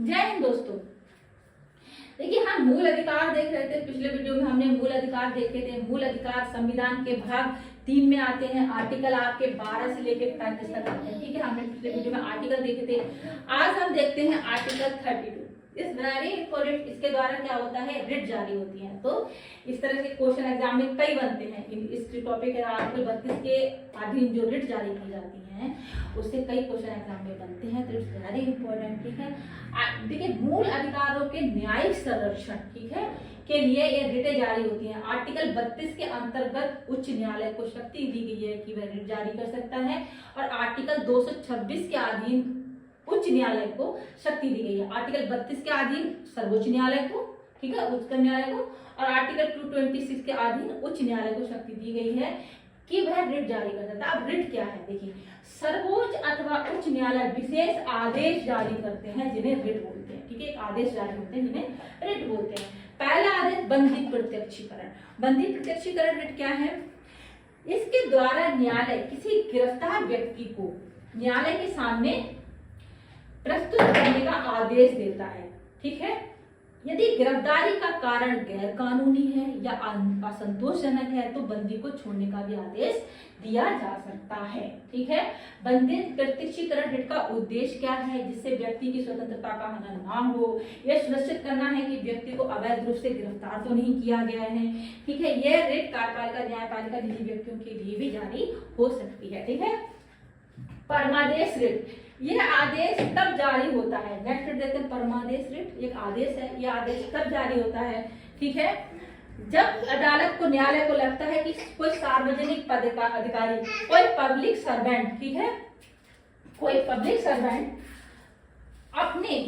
जय हिंद दोस्तों। देखिए हम मूल अधिकार देख रहे थे। पिछले वीडियो में हमने मूल अधिकार देखे थे। मूल अधिकार संविधान के भाग 3 में आते हैं। आर्टिकल आपके 12 से लेकर 35 तक आते हैं। ठीक है, हमने पिछले वीडियो में आर्टिकल देखे थे। आज हम देखते हैं आर्टिकल 32। इस वेरी इंपॉर्टेंट, इसके द्वारा क्या होता है, रिट जारी होती है। तो इस तरह के क्वेश्चन एग्जाम में कई बनते हैं। इस टॉपिक है आर्टिकल 32 के अधीन जो रिट जारी की जाती है उससे कई क्वेश्चन एग्जाम में बनते हैं। तो इट्स वेरी इंपॉर्टेंट। ठीक है, देखिए मूल अधिकारों के न्यायिक संरक्षण, ठीक है, के लिए ये रिटें जारी होती हैं। आर्टिकल 32 के अंतर्गत उच्च न्यायालय को शक्ति दी गई है कि वह रिट जारी कर सकता है। और आर्टिकल 226 के अधीन उच्च न्यायालय को शक्ति दी गई है। आर्टिकल 32 के अधीन सर्वोच्च न्यायालय को, ठीक है, उच्चतम न्यायालय को, और आर्टिकल 226 के अधीन उच्च न्यायालय को शक्ति दी गई है कि वह रिट जारी कर सकता है। अब रिट क्या है, देखिए सर्वोच्च अथवा उच्च न्यायालय विशेष आदेश जारी करते हैं जिन्हें रिट बोलते हैं। ठीक है, एक आदेश जारी होते हैं जिन्हें रिट बोलते हैं। पहला आदेश बंधित प्रत्यक्षीकरण। बंधित प्रत्यक्षीकरण रिट क्या है, इसके द्वारा न्यायालय किसी गिरफ्तार व्यक्ति को न्यायालय के सामने प्रस्तुत करने का आदेश देता है। ठीक है, यदि गिरफ्तारी का कारण गैर कानूनी है या असंतोषजनक है तो बंदी को छोड़ने का भी आदेश दिया जा सकता है। ठीक है, बंधित प्रत्यक्षीकरण रिट का उद्देश्य क्या है, जिससे व्यक्ति की स्वतंत्रता का हनन ना हो। यह सुनिश्चित करना है कि व्यक्ति को अवैध रूप से गिरफ्तार तो नहीं किया गया है। ठीक है, यह रिट कार्यपालिका, न्यायपालिका, निजी व्यक्तियों के लिए भी जारी हो सकती है। ठीक है, परमादेश रिट, यह आदेश तब जारी होता है, नेक्स्ट रिट देखते हैं। परमादेश रिट एक आदेश है, यह आदेश तब जारी होता है, ठीक है, जब अदालत को, न्यायालय को लगता है कि कोई सार्वजनिक पद का अधिकारी, कोई पब्लिक सर्वेंट, ठीक है, कोई पब्लिक सर्वेंट अपने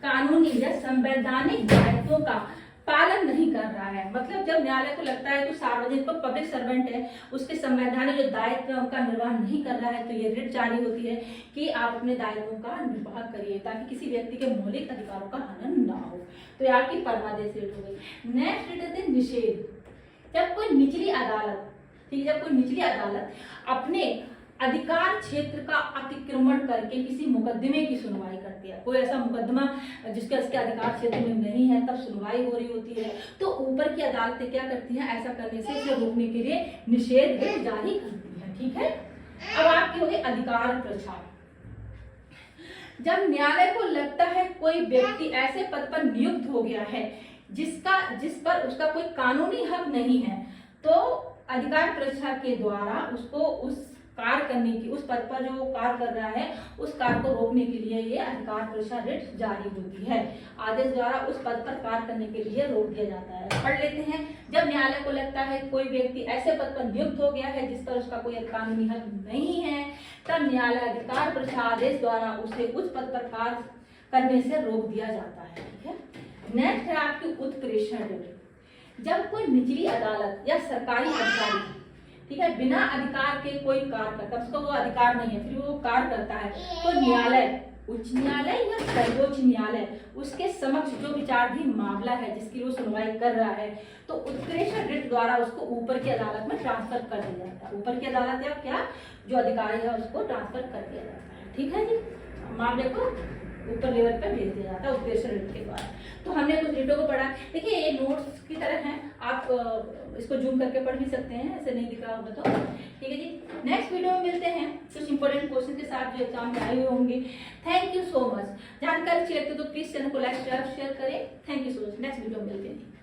कानूनी या संवैधानिक दायित्वों का पालन नहीं कर रहा है। मतलब जब न्यायालय को लगता है कि सार्वजनिक पब्लिक सर्वेंट है, उसके संवैधानिक जो दायित्व का निर्वाह नहीं कर रहा है, तो ये रिट जारी होती है कि आप अपने दायित्वों का निर्वाह करिए ताकि किसी व्यक्ति के मौलिक अधिकारों का हनन ना हो। तो ये आपकी परमादेश रिट हो गई। नेक्स्ट रिट है निषेध। जब कोई निचली अदालत, ठीक है, जब कोई निचली अदालत अपने अधिकार क्षेत्र का अतिक्रमण करके किसी मुकदमे की सुनवाई करती है, कोई ऐसा मुकदमा जिसके उसके अधिकार क्षेत्र में नहीं है, तब सुनवाई हो रही होती है, तो ऊपर की अदालतें क्या करती हैं, ऐसा करने से उसे रोकने के लिए निषेध रिट जारी करती है। ठीक है, अब आपकी होगी अधिकार प्रसार। जब न्यायालय को लगता है कोई व्यक्ति ऐसे पद पर नियुक्त हो गया है जिस पर उसका कोई कानूनी हक नहीं है, तो अधिकार प्रसार के द्वारा उसको उस कार्य करने की, उस पद पर जो कार्य कर रहा है उस कार्य को रोकने के लिए ये अधिकार प्रसार रिट जारी होती है। आदेश द्वारा उस पद पर कार्य करने के लिए रोक दिया जाता है। पढ़ लेते हैं। जब न्यायालय को लगता है कोई व्यक्ति ऐसे पद पर नियुक्त हो गया है जिस पर उसका कोई कानूनी हक नहीं है, तब न्यायालय अधिकार प्रसार आदेश द्वारा उसे उस पद पर कार्य करने से रोक दिया जाता है। ठीक है, नेक्स्ट है आपकी उत्प्रेषण रिट। जब कोई निचली अदालत या सरकारी अधिकारी, ठीक है, बिना अधिकार के कोई कार्य करता है, उसको वो अधिकार नहीं है, फिर वो कार्य करता है, तो न्यायालय, उच्च न्यायालय या सर्वोच्च न्यायालय उसके समक्ष जो विचाराधीन मामला है जिसकी वो सुनवाई कर रहा है, तो उत्प्रेषण रिट द्वारा उसको ऊपर की अदालत में ट्रांसफर कर दिया जाता है। ऊपर की अदालत या क्या जो अधिकारी है उसको ट्रांसफर कर दिया जाता है। ठीक है जी, मामले को ऊपर लेवल पर भेज दिया जाता है उत्प्रेषण रिट के द्वारा। तो हमने कुछ रिटों को पढ़ा। देखिए ये नोट्स की तरह हैं, आप इसको जूम करके पढ़ भी सकते हैं, ऐसे नहीं दिखा होगा तो। ठीक है जी, नेक्स्ट वीडियो में मिलते हैं कुछ इंपॉर्टेंट क्वेश्चन के साथ जो एग्जाम में आए हुए होंगे। Thank you so much. जानकारी चाहिए तो प्लीज चैनल को लाइक शेयर करें। Thank you so much. Next video में मिलते हैं।